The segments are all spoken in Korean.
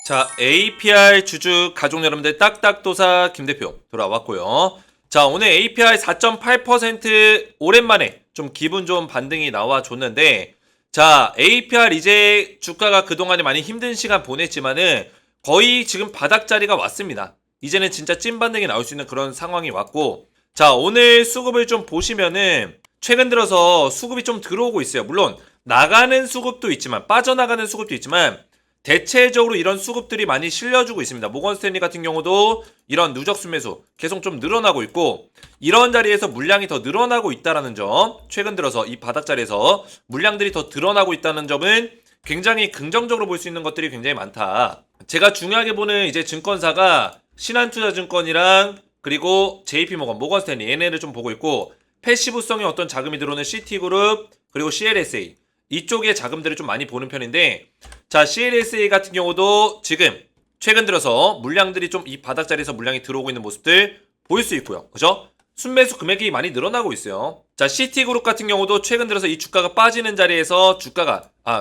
자, APR 주주 가족 여러분들 딱딱도사 김대표 돌아왔고요. 자, 오늘 APR 4.8% 오랜만에 좀 기분 좋은 반등이 나와줬는데, 자, APR 이제 주가가 그동안에 많이 힘든 시간 보냈지만은 거의 지금 바닥자리가 왔습니다. 이제는 진짜 찐 반등이 나올 수 있는 그런 상황이 왔고, 자, 오늘 수급을 좀 보시면은 최근 들어서 수급이 좀 들어오고 있어요. 물론 나가는 수급도 있지만, 빠져나가는 수급도 있지만 대체적으로 이런 수급들이 많이 실려주고 있습니다. 모건스탠리 같은 경우도 이런 누적 순매수 계속 좀 늘어나고 있고, 이런 자리에서 물량이 더 늘어나고 있다는 점, 최근 들어서 이 바닥 자리에서 물량들이 더 드러나고 있다는 점은 굉장히 긍정적으로 볼 수 있는 것들이 굉장히 많다. 제가 중요하게 보는 이제 증권사가 신한투자증권이랑 그리고 JP모건, 모건스탠리 얘네를 좀 보고 있고, 패시브성의 어떤 자금이 들어오는 CT그룹 그리고 CLSA 이쪽의 자금들을 좀 많이 보는 편인데, 자, CLSA 같은 경우도 지금 최근 들어서 물량들이 좀 이 바닥 자리에서 물량이 들어오고 있는 모습들 보일 수 있고요. 그죠? 순매수 금액이 많이 늘어나고 있어요. 자, CT그룹 같은 경우도 최근 들어서 이 주가가 빠지는 자리에서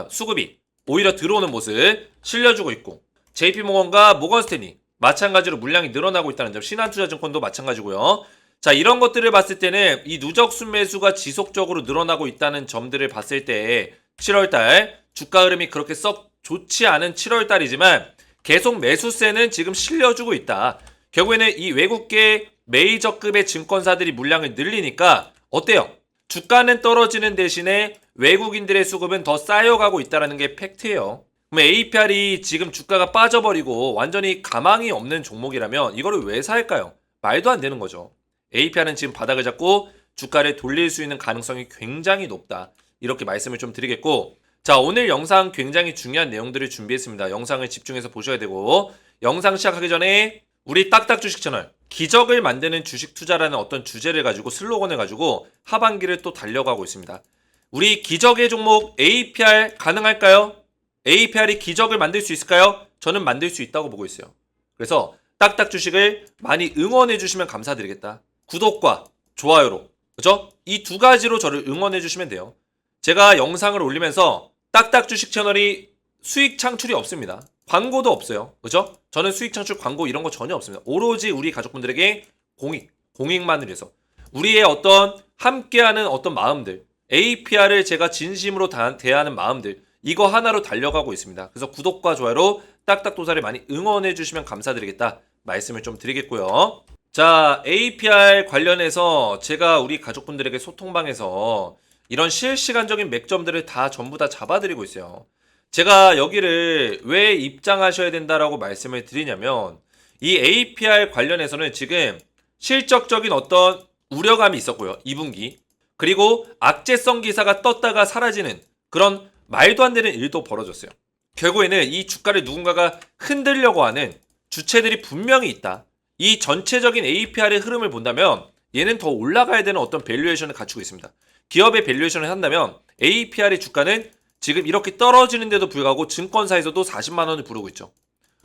수급이 오히려 들어오는 모습 실려주고 있고, JP모건과 모건스탠리 마찬가지로 물량이 늘어나고 있다는 점, 신한투자증권도 마찬가지고요. 자, 이런 것들을 봤을 때는 이 누적 순매수가 지속적으로 늘어나고 있다는 점들을 봤을 때 7월달 주가 흐름이 그렇게 썩 좋지 않은 7월달이지만 계속 매수세는 지금 실려주고 있다. 결국에는 이 외국계 메이저급의 증권사들이 물량을 늘리니까 어때요? 주가는 떨어지는 대신에 외국인들의 수급은 더 쌓여가고 있다는 게 팩트예요. 그럼 APR이 지금 주가가 빠져버리고 완전히 가망이 없는 종목이라면 이거를 왜 살까요? 말도 안 되는 거죠. APR은 지금 바닥을 잡고 주가를 돌릴 수 있는 가능성이 굉장히 높다. 이렇게 말씀을 좀 드리겠고, 자, 오늘 영상 굉장히 중요한 내용들을 준비했습니다. 영상을 집중해서 보셔야 되고, 영상 시작하기 전에 우리 딱딱 주식 채널 기적을 만드는 주식 투자라는 어떤 주제를 가지고, 슬로건을 가지고 하반기를 또 달려가고 있습니다. 우리 기적의 종목 APR 가능할까요? APR이 기적을 만들 수 있을까요? 저는 만들 수 있다고 보고 있어요. 그래서 딱딱 주식을 많이 응원해 주시면 감사드리겠다. 구독과 좋아요로, 그죠? 이 두 가지로 저를 응원해 주시면 돼요. 제가 영상을 올리면서 딱딱 주식 채널이 수익 창출이 없습니다. 광고도 없어요. 그죠? 저는 수익 창출 광고 이런 거 전혀 없습니다. 오로지 우리 가족분들에게 공익만을 위해서 우리의 어떤 함께하는 어떤 마음들, APR을 제가 진심으로 대하는 마음들, 이거 하나로 달려가고 있습니다. 그래서 구독과 좋아요로 딱딱도사를 많이 응원해 주시면 감사드리겠다 말씀을 좀 드리겠고요. 자, APR 관련해서 제가 우리 가족분들에게 소통방에서 이런 실시간적인 맥점들을 다 전부 다 잡아드리고 있어요. 제가 여기를 왜 입장하셔야 된다라고 말씀을 드리냐면, 이 APR 관련해서는 지금 실적적인 어떤 우려감이 있었고요. 2분기. 그리고 악재성 기사가 떴다가 사라지는 그런 말도 안 되는 일도 벌어졌어요. 결국에는 이 주가를 누군가가 흔들려고 하는 주체들이 분명히 있다. 이 전체적인 APR의 흐름을 본다면 얘는 더 올라가야 되는 어떤 밸류에이션을 갖추고 있습니다. 기업의 밸류에이션을 한다면 APR의 주가는 지금 이렇게 떨어지는데도 불구하고 증권사에서도 40만 원을 부르고 있죠.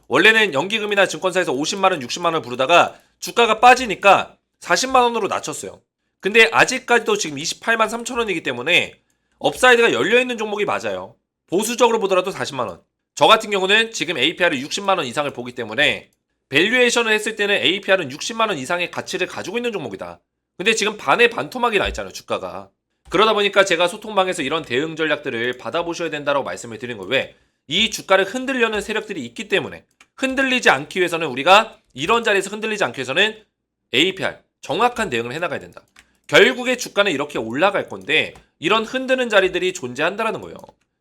원래는 연기금이나 증권사에서 50만 원, 60만 원을 부르다가 주가가 빠지니까 40만 원으로 낮췄어요. 근데 아직까지도 지금 28만 3천 원이기 때문에 업사이드가 열려있는 종목이 맞아요. 보수적으로 보더라도 40만 원. 저 같은 경우는 지금 APR을 60만 원 이상을 보기 때문에 밸류에이션을 했을 때는 APR은 60만 원 이상의 가치를 가지고 있는 종목이다. 근데 지금 반의 반토막이 나 있잖아요, 주가가. 그러다 보니까 제가 소통방에서 이런 대응 전략들을 받아보셔야 된다고 말씀을 드린 거예요. 왜? 이 주가를 흔들려는 세력들이 있기 때문에, 흔들리지 않기 위해서는, 우리가 이런 자리에서 흔들리지 않기 위해서는 APR 정확한 대응을 해나가야 된다. 결국에 주가는 이렇게 올라갈 건데 이런 흔드는 자리들이 존재한다는 거예요.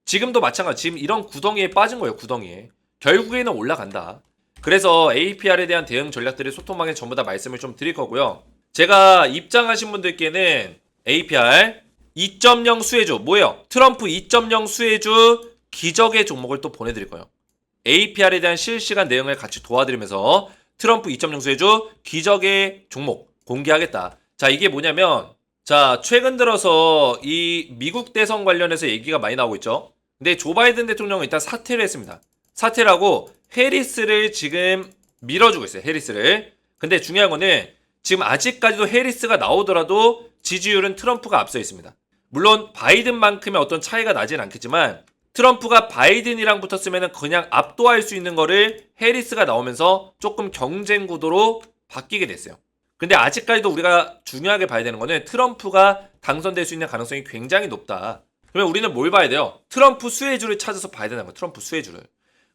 지금도 마찬가지. 지금 이런 구덩이에 빠진 거예요. 구덩이에. 결국에는 올라간다. 그래서 APR에 대한 대응 전략들을 소통방에 전부 다 말씀을 좀 드릴 거고요. 제가 입장하신 분들께는 APR 2.0 수혜주, 뭐예요? 트럼프 2.0 수혜주 기적의 종목을 또 보내드릴 거예요. APR에 대한 실시간 내용을 같이 도와드리면서 트럼프 2.0 수혜주 기적의 종목 공개하겠다. 자, 이게 뭐냐면, 자, 최근 들어서 이 미국 대선 관련해서 얘기가 많이 나오고 있죠. 근데 조 바이든 대통령은 일단 사퇴를 했습니다. 사퇴를 하고 해리스를 지금 밀어주고 있어요. 해리스를. 근데 중요한 거는 지금 아직까지도 해리스가 나오더라도 지지율은 트럼프가 앞서 있습니다. 물론 바이든만큼의 어떤 차이가 나진 않겠지만 트럼프가 바이든이랑 붙었으면 그냥 압도할 수 있는 거를 해리스가 나오면서 조금 경쟁 구도로 바뀌게 됐어요. 근데 아직까지도 우리가 중요하게 봐야 되는 거는 트럼프가 당선될 수 있는 가능성이 굉장히 높다. 그러면 우리는 뭘 봐야 돼요? 트럼프 수혜주를 찾아서 봐야 되는 거예요. 트럼프 수혜주를.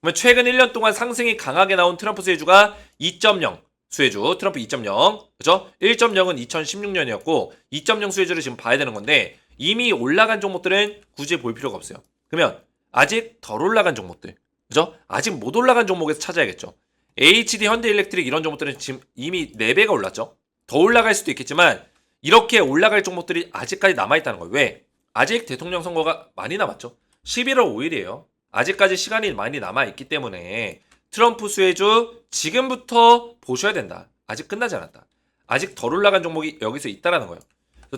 그러면 최근 1년 동안 상승이 강하게 나온 트럼프 수혜주가 2.0 수혜주, 트럼프 2.0, 그죠? 1.0은 2016년이었고 2.0 수혜주를 지금 봐야 되는 건데 이미 올라간 종목들은 굳이 볼 필요가 없어요. 그러면 아직 덜 올라간 종목들, 그죠? 아직 못 올라간 종목에서 찾아야겠죠. HD, 현대일렉트릭 이런 종목들은 지금 이미 4배가 올랐죠. 더 올라갈 수도 있겠지만 이렇게 올라갈 종목들이 아직까지 남아있다는 거예요. 왜? 아직 대통령 선거가 많이 남았죠. 11월 5일이에요. 아직까지 시간이 많이 남아있기 때문에 트럼프 수혜주 지금부터 보셔야 된다. 아직 끝나지 않았다. 아직 덜 올라간 종목이 여기서 있다라는 거예요.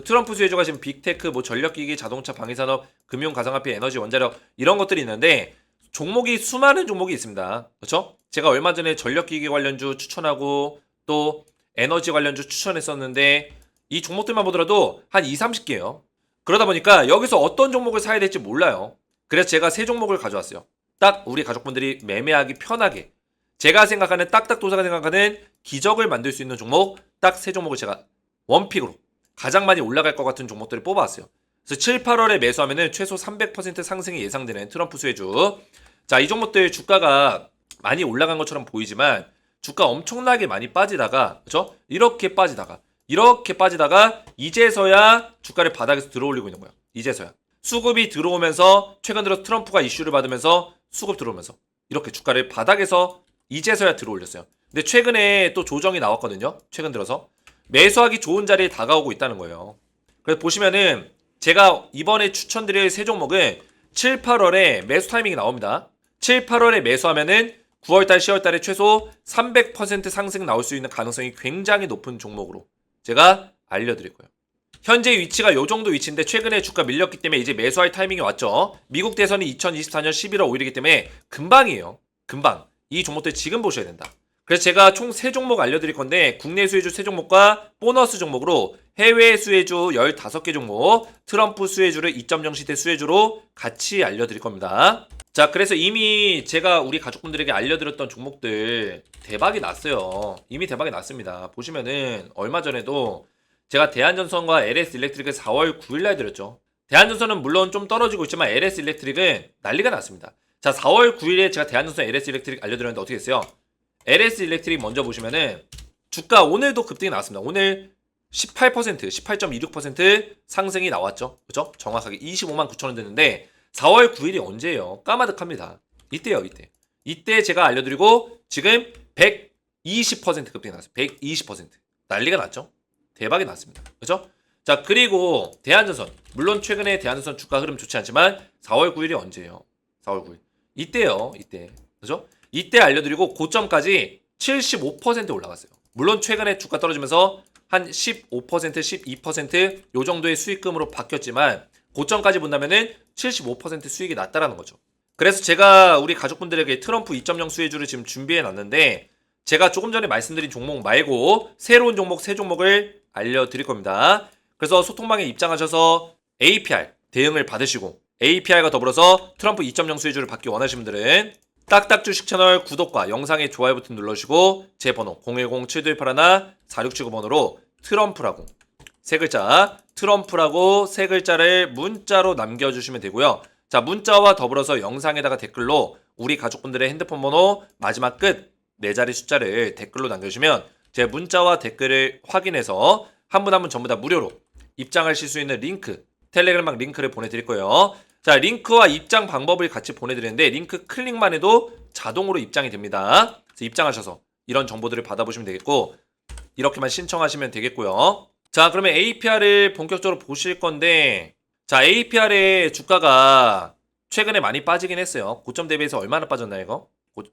트럼프 수혜주가 지금 빅테크, 뭐 전력기기, 자동차, 방위산업, 금융, 가상화폐, 에너지, 원자력 이런 것들이 있는데 종목이 수많은 종목이 있습니다. 그렇죠? 제가 얼마 전에 전력기기 관련주 추천하고 또 에너지 관련주 추천했었는데 이 종목들만 보더라도 한 2, 30개예요. 그러다 보니까 여기서 어떤 종목을 사야 될지 몰라요. 그래서 제가 세 종목을 가져왔어요. 딱 우리 가족분들이 매매하기 편하게 제가 생각하는 딱딱도사가 생각하는 기적을 만들 수 있는 종목 딱 세 종목을 제가 원픽으로 가장 많이 올라갈 것 같은 종목들을 뽑아왔어요. 그래서 7, 8월에 매수하면 최소 300% 상승이 예상되는 트럼프 수혜주. 자, 이 종목들 주가가 많이 올라간 것처럼 보이지만 주가 엄청나게 많이 빠지다가, 그렇죠? 이렇게 빠지다가 이제서야 주가를 바닥에서 들어올리고 있는 거예요. 이제서야. 수급이 들어오면서 최근 들어 트럼프가 이슈를 받으면서 수급 들어오면서 이렇게 주가를 바닥에서 이제서야 들어올렸어요. 근데 최근에 또 조정이 나왔거든요. 최근 들어서. 매수하기 좋은 자리에 다가오고 있다는 거예요. 그래서 보시면은 제가 이번에 추천드릴 세 종목은 7, 8월에 매수 타이밍이 나옵니다. 7, 8월에 매수하면은 9월달, 10월달에 최소 300% 상승 나올 수 있는 가능성이 굉장히 높은 종목으로 제가 알려드릴 거예요. 현재 위치가 요 정도 위치인데 최근에 주가 밀렸기 때문에 이제 매수할 타이밍이 왔죠. 미국 대선이 2024년 11월 5일이기 때문에 금방이에요. 금방. 이 종목들 지금 보셔야 된다. 그래서 제가 총 3종목 알려드릴 건데 국내 수혜주 3종목과 보너스 종목으로 해외 수혜주 15개 종목, 트럼프 수혜주를 2.0 시대 수혜주로 같이 알려드릴 겁니다. 자, 그래서 이미 제가 우리 가족분들에게 알려드렸던 종목들 대박이 났어요. 이미 대박이 났습니다. 보시면은 얼마 전에도 제가 대한전선과 LS일렉트릭을 4월 9일날 드렸죠. 대한전선은 물론 좀 떨어지고 있지만 LS일렉트릭은 난리가 났습니다. 자, 4월 9일에 제가 대한전선 LS일렉트릭 알려드렸는데 어떻게 됐어요? LS일렉트릭 먼저 보시면은 주가 오늘도 급등이 나왔습니다. 오늘 18%, 18.26% 상승이 나왔죠. 그죠? 정확하게 25만 9천 원 됐는데 4월 9일이 언제예요? 까마득합니다. 이때요, 이때. 이때 제가 알려드리고 지금 120% 급등이 나왔어요. 120%. 난리가 났죠? 대박이 났습니다. 그죠? 자, 그리고 대한전선. 물론 최근에 대한전선 주가 흐름 좋지 않지만 4월 9일이 언제예요? 4월 9일. 이때요, 이때. 그죠? 이때 알려드리고 고점까지 75% 올라갔어요. 물론 최근에 주가 떨어지면서 한 15%, 12%요 정도의 수익금으로 바뀌었지만 고점까지 본다면은 75% 수익이 났다라는 거죠. 그래서 제가 우리 가족분들에게 트럼프 2.0 수혜주를 지금 준비해 놨는데 제가 조금 전에 말씀드린 종목 말고 새로운 종목 3종목을 알려드릴 겁니다. 그래서 소통방에 입장하셔서 APR 대응을 받으시고 APR과 더불어서 트럼프 2.0 수혜주를 받기 원하시는 분들은 딱딱 주식 채널 구독과 영상의 좋아요 버튼 눌러주시고 제 번호 010-7281-4679번호로 트럼프라고 세 글자 트럼프라고 세 글자를 문자로 남겨주시면 되고요. 자, 문자와 더불어서 영상에다가 댓글로 우리 가족분들의 핸드폰 번호 마지막 끝 4자리 숫자를 댓글로 남겨주시면 제 문자와 댓글을 확인해서 한 분 한 분 전부 다 무료로 입장하실 수 있는 링크 텔레그램방 링크를 보내드릴 거예요. 자, 링크와 입장 방법을 같이 보내드리는데 링크 클릭만 해도 자동으로 입장이 됩니다. 그래서 입장하셔서 이런 정보들을 받아보시면 되겠고 이렇게만 신청하시면 되겠고요. 자, 그러면 APR을 본격적으로 보실 건데 자, APR의 주가가 최근에 많이 빠지긴 했어요. 고점 대비해서 얼마나 빠졌나 이거?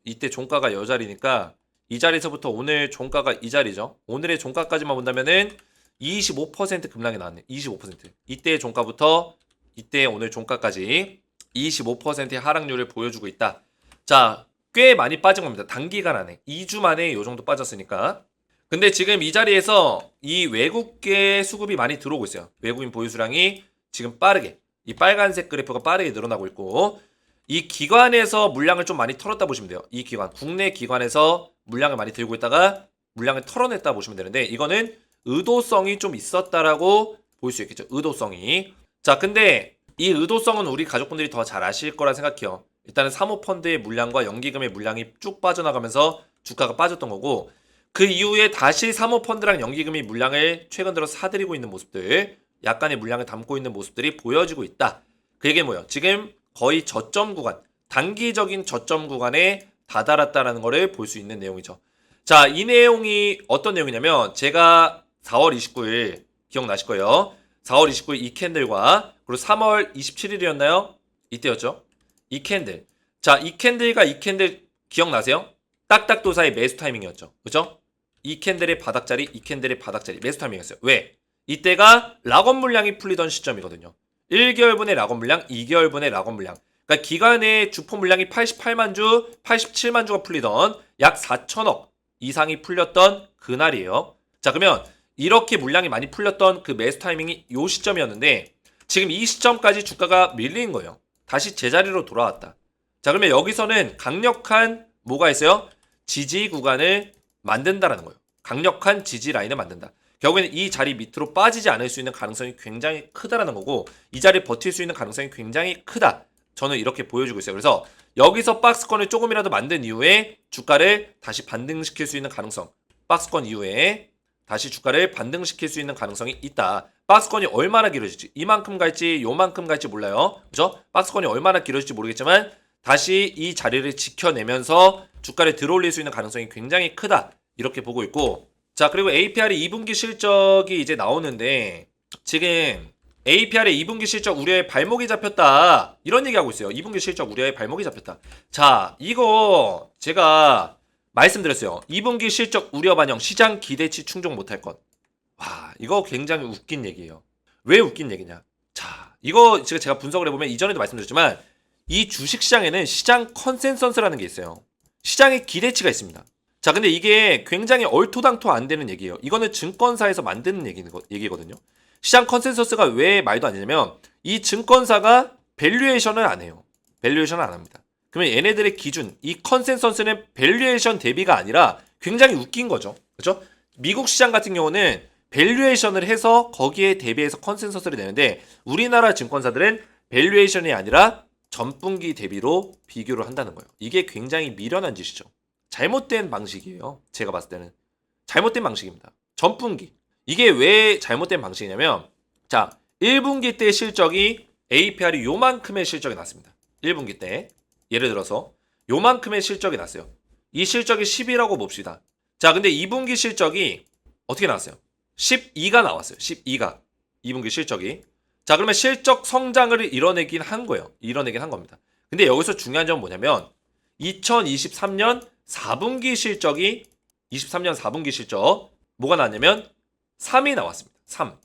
이때 종가가 여 자리니까 이 자리에서부터 오늘 종가가 이 자리죠. 오늘의 종가까지만 본다면은 25% 급락이 나왔네. 25%. 이때의 종가부터 이때 오늘 종가까지 25%의 하락률을 보여주고 있다. 자, 꽤 많이 빠진 겁니다. 단기간 안에 2주 만에 이 정도 빠졌으니까. 근데 지금 이 자리에서 이 외국계 수급이 많이 들어오고 있어요. 외국인 보유 수량이 지금 빠르게 이 빨간색 그래프가 빠르게 늘어나고 있고 이 기관에서 물량을 좀 많이 털었다 보시면 돼요. 이 기관, 국내 기관에서 물량을 많이 들고 있다가 물량을 털어냈다 보시면 되는데 이거는 의도성이 좀 있었다라고 볼 수 있겠죠. 의도성이. 자, 근데 이 의도성은 우리 가족분들이 더 잘 아실 거라 생각해요. 일단은 사모펀드의 물량과 연기금의 물량이 쭉 빠져나가면서 주가가 빠졌던 거고 그 이후에 다시 사모펀드랑 연기금이 물량을 최근 들어 사들이고 있는 모습들 약간의 물량을 담고 있는 모습들이 보여지고 있다. 그 얘기는 뭐예요? 지금 거의 저점 구간, 단기적인 저점 구간에 다다랐다는 것을 볼 수 있는 내용이죠. 자, 이 내용이 어떤 내용이냐면 제가 4월 29일 기억나실 거예요. 4월 29일 이 캔들과 그리고 3월 27일이었나요? 이때였죠. 이 캔들. 자, 이 캔들과 이 캔들 기억나세요? 딱딱도사의 매수 타이밍이었죠. 그죠? 이 캔들의 바닥자리, 이 캔들의 바닥자리 매수 타이밍이었어요. 왜? 이때가 락업 물량이 풀리던 시점이거든요. 1개월분의 락업 물량, 2개월분의 락업 물량. 그러니까 기간의 주포 물량이 88만 주, 87만 주가 풀리던 약 4천억 이상이 풀렸던 그날이에요. 자, 그러면 이렇게 물량이 많이 풀렸던 그 매수 타이밍이 요 시점이었는데 지금 이 시점까지 주가가 밀린 거예요. 다시 제자리로 돌아왔다. 자, 그러면 여기서는 강력한 뭐가 있어요? 지지 구간을 만든다라는 거예요. 강력한 지지 라인을 만든다. 결국에는 이 자리 밑으로 빠지지 않을 수 있는 가능성이 굉장히 크다라는 거고 이 자리에 버틸 수 있는 가능성이 굉장히 크다. 저는 이렇게 보여주고 있어요. 그래서 여기서 박스권을 조금이라도 만든 이후에 주가를 다시 반등시킬 수 있는 가능성. 박스권 이후에 다시 주가를 반등시킬 수 있는 가능성이 있다. 박스권이 얼마나 길어질지 이만큼 갈지 요만큼 갈지 몰라요. 그죠? 박스권이 얼마나 길어질지 모르겠지만 다시 이 자리를 지켜내면서 주가를 들어올릴 수 있는 가능성이 굉장히 크다. 이렇게 보고 있고 자, 그리고 APR이 2분기 실적이 이제 나오는데 지금 APR의 2분기 실적 우려에 발목이 잡혔다. 이런 얘기하고 있어요. 2분기 실적 우려에 발목이 잡혔다. 자, 이거 제가 말씀드렸어요. 2분기 실적 우려 반영 시장 기대치 충족 못할 것. 와, 이거 굉장히 웃긴 얘기예요. 왜 웃긴 얘기냐? 자, 이거 제가 분석을 해보면 이전에도 말씀드렸지만 이 주식시장에는 시장 컨센서스라는 게 있어요. 시장의 기대치가 있습니다. 자, 근데 이게 굉장히 얼토당토 안 되는 얘기예요. 이거는 증권사에서 만드는 얘기거든요. 시장 컨센서스가 왜 말도 안 되냐면 이 증권사가 밸류에이션을 안 해요. 밸류에이션을 안 합니다. 그러면 얘네들의 기준, 이 컨센서스는 밸류에이션 대비가 아니라 굉장히 웃긴 거죠. 그렇죠? 미국 시장 같은 경우는 밸류에이션을 해서 거기에 대비해서 컨센서스를 내는데 우리나라 증권사들은 밸류에이션이 아니라 전분기 대비로 비교를 한다는 거예요. 이게 굉장히 미련한 짓이죠. 잘못된 방식이에요. 제가 봤을 때는. 잘못된 방식입니다. 전분기. 이게 왜 잘못된 방식이냐면 자, 1분기 때 실적이 APR이 요만큼의 실적이 났습니다. 1분기 때. 예를 들어서 요만큼의 실적이 났어요. 이 실적이 10이라고 봅시다. 자, 근데 2분기 실적이 어떻게 나왔어요? 12가 나왔어요. 12가. 2분기 실적이. 자, 그러면 실적 성장을 이뤄내긴 한 거예요. 이뤄내긴 한 겁니다. 근데 여기서 중요한 점은 뭐냐면 2023년 4분기 실적이 23년 4분기 실적 뭐가 나왔냐면 3이 나왔습니다. 3.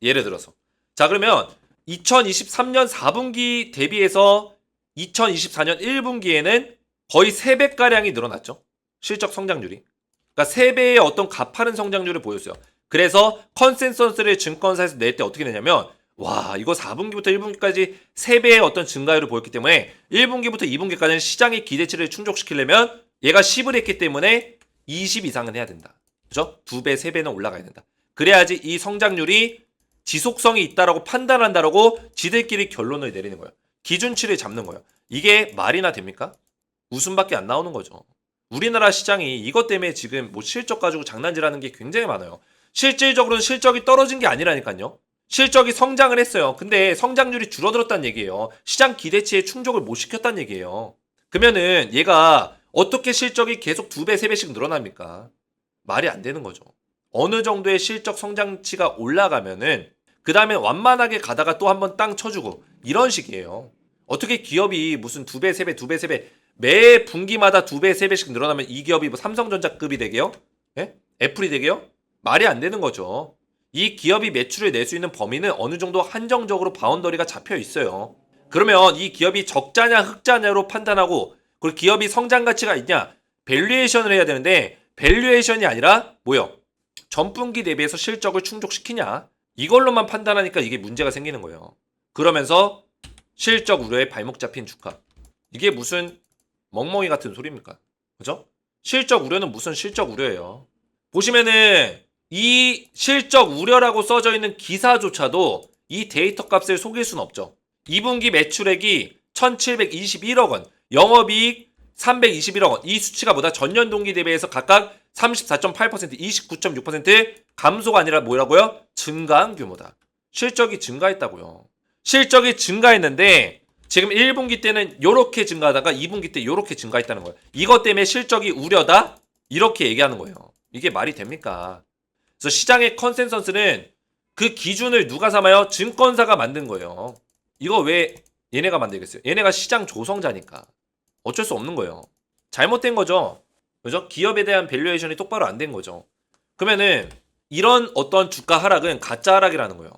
예를 들어서. 자, 그러면 2023년 4분기 대비해서 2024년 1분기에는 거의 3배가량이 늘어났죠. 실적 성장률이. 그러니까 3배의 어떤 가파른 성장률을 보였어요. 그래서 컨센서스를 증권사에서 낼 때 어떻게 되냐면 와, 이거 4분기부터 1분기까지 3배의 어떤 증가율을 보였기 때문에 1분기부터 2분기까지는 시장의 기대치를 충족시키려면 얘가 10을 했기 때문에 20 이상은 해야 된다. 그죠? 2배, 3배는 올라가야 된다. 그래야지 이 성장률이 지속성이 있다라고 판단한다라고 지들끼리 결론을 내리는 거예요. 기준치를 잡는 거예요. 이게 말이나 됩니까? 웃음밖에 안 나오는 거죠. 우리나라 시장이 이것 때문에 지금 뭐 실적 가지고 장난질하는 게 굉장히 많아요. 실질적으로는 실적이 떨어진 게 아니라니까요. 실적이 성장을 했어요. 근데 성장률이 줄어들었다는 얘기예요. 시장 기대치에 충족을 못 시켰다는 얘기예요. 그러면은 얘가 어떻게 실적이 계속 2배, 3배씩 늘어납니까? 말이 안 되는 거죠. 어느 정도의 실적 성장치가 올라가면은 그 다음에 완만하게 가다가 또 한번 땅 쳐주고 이런 식이에요. 어떻게 기업이 무슨 2배, 3배, 2배, 3배 매 분기마다 2배, 3배씩 늘어나면 이 기업이 뭐 삼성전자급이 되게요? 예? 애플이 되게요? 말이 안 되는 거죠. 이 기업이 매출을 낼 수 있는 범위는 어느 정도 한정적으로 바운더리가 잡혀 있어요. 그러면 이 기업이 적자냐 흑자냐로 판단하고 그리고 기업이 성장 가치가 있냐 밸류에이션을 해야 되는데 밸류에이션이 아니라 뭐요? 전분기 대비해서 실적을 충족시키냐 이걸로만 판단하니까 이게 문제가 생기는 거예요. 그러면서 실적 우려에 발목 잡힌 주가 이게 무슨 멍멍이 같은 소리입니까? 그죠? 실적 우려는 무슨 실적 우려예요. 보시면은 이 실적 우려라고 써져 있는 기사조차도 이 데이터 값을 속일 수는 없죠. 2분기 매출액이 1721억 원, 영업이익 321억 원. 이 수치가 뭐다? 전년 동기 대비해서 각각 34.8%, 29.6% 감소가 아니라 뭐라고요? 증가한 규모다. 실적이 증가했다고요. 실적이 증가했는데 지금 1분기 때는 이렇게 증가하다가 2분기 때 이렇게 증가했다는 거예요. 이것 때문에 실적이 우려다? 이렇게 얘기하는 거예요. 이게 말이 됩니까? 그래서 시장의 컨센서스는 그 기준을 누가 삼아요? 증권사가 만든 거예요. 이거 왜 얘네가 만들겠어요? 얘네가 시장 조성자니까. 어쩔 수 없는 거예요. 잘못된 거죠. 그죠? 기업에 대한 밸류에이션이 똑바로 안 된 거죠. 그러면은 이런 어떤 주가 하락은 가짜 하락이라는 거예요.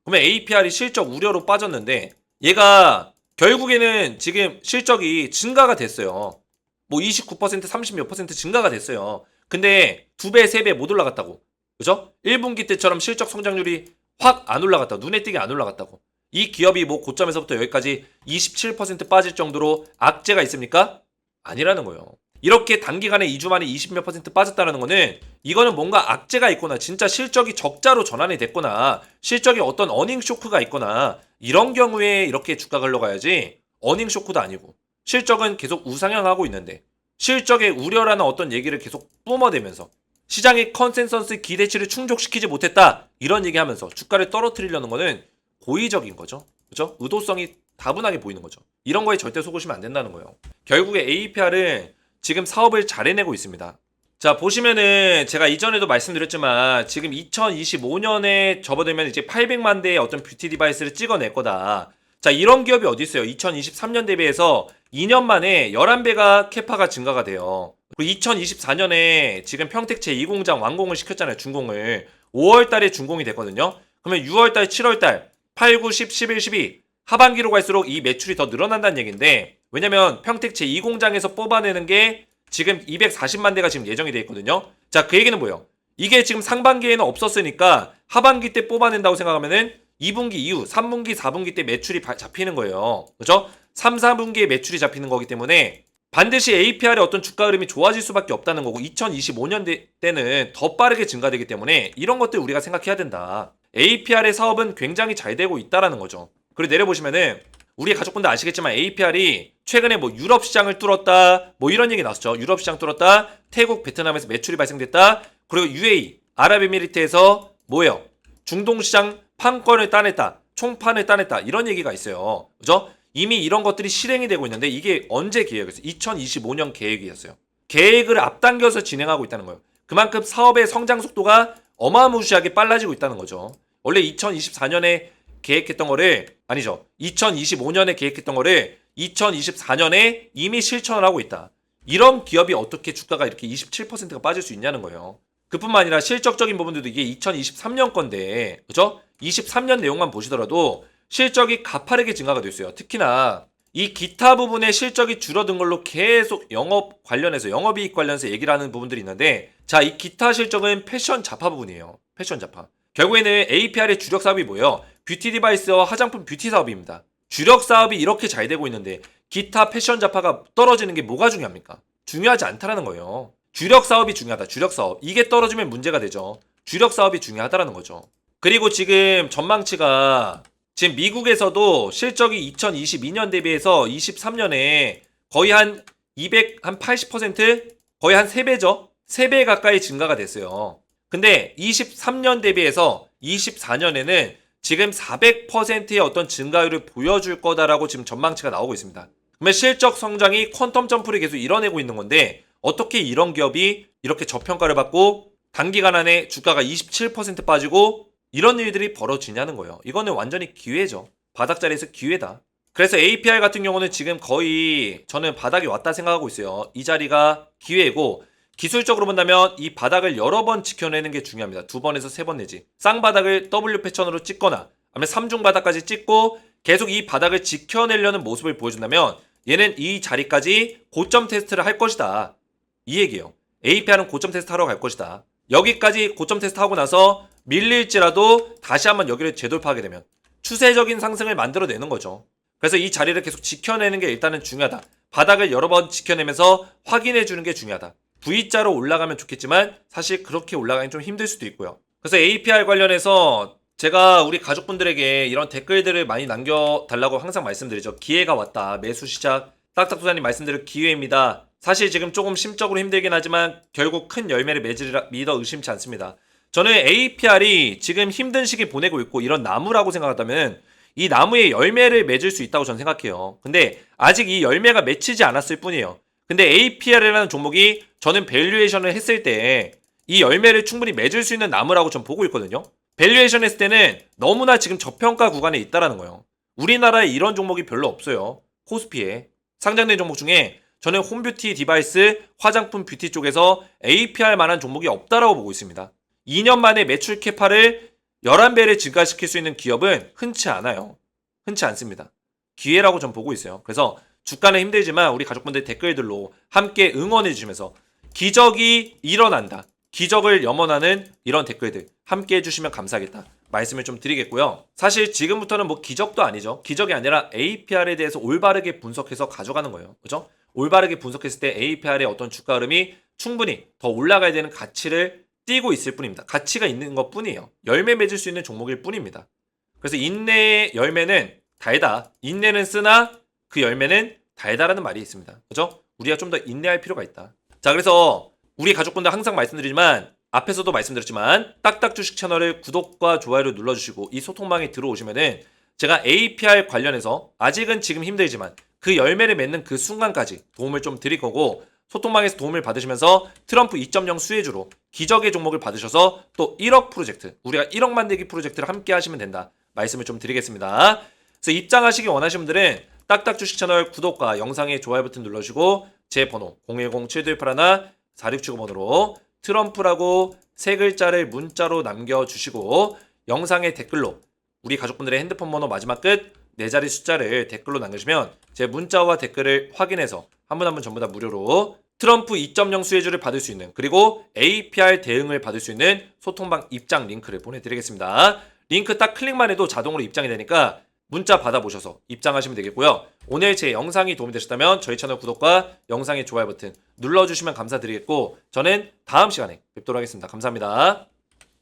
그러면 APR이 실적 우려로 빠졌는데 얘가 결국에는 지금 실적이 증가가 됐어요. 뭐 29%, 30 몇 퍼센트 증가가 됐어요. 근데 2배, 3배 못 올라갔다고. 그죠? 1분기 때처럼 실적 성장률이 확 안 올라갔다고. 눈에 띄게 안 올라갔다고. 이 기업이 뭐 고점에서부터 여기까지 27% 빠질 정도로 악재가 있습니까? 아니라는 거예요. 이렇게 단기간에 2주 만에 20 몇 퍼센트 빠졌다는 거는 이거는 뭔가 악재가 있거나 진짜 실적이 적자로 전환이 됐거나 실적에 어떤 어닝 쇼크가 있거나 이런 경우에 이렇게 주가가 흘러가야지 어닝 쇼크도 아니고 실적은 계속 우상향하고 있는데 실적의 우려라는 어떤 얘기를 계속 뿜어대면서 시장의 컨센서스 기대치를 충족시키지 못했다 이런 얘기하면서 주가를 떨어뜨리려는 거는 고의적인 거죠. 그죠? 의도성이 다분하게 보이는 거죠. 이런 거에 절대 속으시면 안 된다는 거예요. 결국에 APR은 지금 사업을 잘 해내고 있습니다. 자, 보시면은 제가 이전에도 말씀드렸지만 지금 2025년에 접어들면 이제 800만 대의 어떤 뷰티 디바이스를 찍어낼 거다. 자, 이런 기업이 어디 있어요? 2023년 대비해서 2년 만에 11배가 캐파가 증가가 돼요. 그리고 2024년에 지금 평택 제2공장 완공을 시켰잖아요. 준공을. 5월 달에 준공이 됐거든요. 그러면 6월 달, 7월 달, 8, 9, 10, 11, 12 하반기로 갈수록 이 매출이 더 늘어난다는 얘기인데 왜냐면 평택 제2공장에서 뽑아내는 게 지금 240만 대가 지금 예정이 돼 있거든요. 자, 그 얘기는 뭐예요? 이게 지금 상반기에는 없었으니까 하반기 때 뽑아낸다고 생각하면은 2분기 이후 3분기, 4분기 때 매출이 잡히는 거예요. 그렇죠? 3, 4분기에 매출이 잡히는 거기 때문에 반드시 APR의 어떤 주가 흐름이 좋아질 수밖에 없다는 거고 2025년 때는 더 빠르게 증가되기 때문에 이런 것들 우리가 생각해야 된다. APR의 사업은 굉장히 잘 되고 있다라는 거죠. 그리고 내려보시면은 우리 가족분들 아시겠지만 APR이 최근에 뭐 유럽 시장을 뚫었다 뭐 이런 얘기 나왔죠. 유럽 시장 뚫었다. 태국, 베트남에서 매출이 발생됐다. 그리고 UAE, 아랍에미리트에서 뭐예요? 중동 시장 판권을 따냈다. 총판을 따냈다. 이런 얘기가 있어요. 그죠? 이미 이런 것들이 실행이 되고 있는데 이게 언제 계획이었어요? 2025년 계획이었어요. 계획을 앞당겨서 진행하고 있다는 거예요. 그만큼 사업의 성장 속도가 어마무시하게 빨라지고 있다는 거죠. 원래 2024년에 계획했던 거를 아니죠. 2025년에 계획했던 거를 2024년에 이미 실천을 하고 있다. 이런 기업이 어떻게 주가가 이렇게 27%가 빠질 수 있냐는 거예요. 그뿐만 아니라 실적적인 부분들도 이게 2023년 건데 그죠? 23년 내용만 보시더라도 실적이 가파르게 증가가 됐어요. 특히나 이 기타 부분의 실적이 줄어든 걸로 계속 영업 관련해서 영업이익 관련해서 얘기를 하는 부분들이 있는데 자, 이 기타 실적은 패션 잡화 부분이에요. 패션 잡화. 결국에는 APR의 주력 사업이 뭐예요? 뷰티 디바이스와 화장품 뷰티 사업입니다. 주력 사업이 이렇게 잘 되고 있는데 기타 패션 잡화가 떨어지는 게 뭐가 중요합니까? 중요하지 않다라는 거예요. 주력 사업이 중요하다. 주력 사업. 이게 떨어지면 문제가 되죠. 주력 사업이 중요하다라는 거죠. 그리고 지금 전망치가 지금 미국에서도 실적이 2022년 대비해서 23년에 거의 한 80% 거의 한 3배죠. 3배 가까이 증가가 됐어요. 근데 23년 대비해서 24년에는 지금 400%의 어떤 증가율을 보여줄 거다라고 지금 전망치가 나오고 있습니다. 그러면 실적 성장이 퀀텀 점프를 계속 이뤄내고 있는 건데 어떻게 이런 기업이 이렇게 저평가를 받고 단기간 안에 주가가 27% 빠지고 이런 일들이 벌어지냐는 거예요. 이거는 완전히 기회죠. 바닥자리에서 기회다. 그래서 APR 같은 경우는 지금 거의 저는 바닥이 왔다 생각하고 있어요. 이 자리가 기회고 기술적으로 본다면 이 바닥을 여러 번 지켜내는 게 중요합니다. 2번에서 3번 내지. 쌍바닥을 W 패턴으로 찍거나 아니면 3중 바닥까지 찍고 계속 이 바닥을 지켜내려는 모습을 보여준다면 얘는 이 자리까지 고점 테스트를 할 것이다. 이 얘기예요. APR은 고점 테스트 하러 갈 것이다. 여기까지 고점 테스트 하고 나서 밀릴지라도 다시 한번 여기를 재돌파하게 되면 추세적인 상승을 만들어내는 거죠. 그래서 이 자리를 계속 지켜내는 게 일단은 중요하다. 바닥을 여러 번 지켜내면서 확인해 주는 게 중요하다. V자로 올라가면 좋겠지만 사실 그렇게 올라가긴 좀 힘들 수도 있고요. 그래서 APR 관련해서 제가 우리 가족분들에게 이런 댓글들을 많이 남겨달라고 항상 말씀드리죠. 기회가 왔다. 매수 시작. 딱딱도사님 말씀드릴 기회입니다. 사실 지금 조금 심적으로 힘들긴 하지만 결국 큰 열매를 맺으리라 믿어 의심치 않습니다. 저는 APR이 지금 힘든 시기 보내고 있고 이런 나무라고 생각한다면 이 나무에 열매를 맺을 수 있다고 저는 생각해요. 근데 아직 이 열매가 맺히지 않았을 뿐이에요. 근데 APR이라는 종목이 저는 밸류에이션을 했을 때 이 열매를 충분히 맺을 수 있는 나무라고 전 보고 있거든요. 밸류에이션 했을 때는 너무나 지금 저평가 구간에 있다라는 거예요. 우리나라에 이런 종목이 별로 없어요. 코스피에. 상장된 종목 중에 저는 홈뷰티 디바이스, 화장품 뷰티 쪽에서 APR 만한 종목이 없다라고 보고 있습니다. 2년 만에 매출 캐파를 11배를 증가시킬 수 있는 기업은 흔치 않아요. 흔치 않습니다. 기회라고 전 보고 있어요. 그래서 주가는 힘들지만 우리 가족분들 댓글들로 함께 응원해 주시면서 기적이 일어난다. 기적을 염원하는 이런 댓글들 함께 해주시면 감사하겠다. 말씀을 좀 드리겠고요. 사실 지금부터는 뭐 기적도 아니죠. 기적이 아니라 APR에 대해서 올바르게 분석해서 가져가는 거예요. 그죠? 올바르게 분석했을 때 APR의 어떤 주가 흐름이 충분히 더 올라가야 되는 가치를 띄고 있을 뿐입니다. 가치가 있는 것 뿐이에요. 열매 맺을 수 있는 종목일 뿐입니다. 그래서 인내의 열매는 달다. 인내는 쓰나 그 열매는 달다라는 말이 있습니다. 그죠? 우리가 좀 더 인내할 필요가 있다. 자, 그래서 우리 가족분들 항상 말씀드리지만 앞에서도 말씀드렸지만 딱딱 주식 채널을 구독과 좋아요를 눌러주시고 이 소통방에 들어오시면은 제가 APR 관련해서 아직은 지금 힘들지만 그 열매를 맺는 그 순간까지 도움을 좀 드릴 거고 소통방에서 도움을 받으시면서 트럼프 2.0 수혜주로 기적의 종목을 받으셔서 또 1억 프로젝트 우리가 1억 만들기 프로젝트를 함께 하시면 된다 말씀을 좀 드리겠습니다. 그래서 입장하시기 원하시는 분들은 딱딱 주식 채널 구독과 영상의 좋아요 버튼 눌러주시고 제 번호 010-7281-4675번으로 트럼프라고 세 글자를 문자로 남겨주시고 영상의 댓글로 우리 가족분들의 핸드폰 번호 마지막 끝 4자리 숫자를 댓글로 남겨주시면 제 문자와 댓글을 확인해서 한 분 한 분 전부 다 무료로 트럼프 2.0 수혜주를 받을 수 있는 그리고 APR 대응을 받을 수 있는 소통방 입장 링크를 보내드리겠습니다. 링크 딱 클릭만 해도 자동으로 입장이 되니까 문자 받아보셔서 입장하시면 되겠고요. 오늘 제 영상이 도움이 되셨다면 저희 채널 구독과 영상의 좋아요 버튼 눌러주시면 감사드리겠고 저는 다음 시간에 뵙도록 하겠습니다. 감사합니다.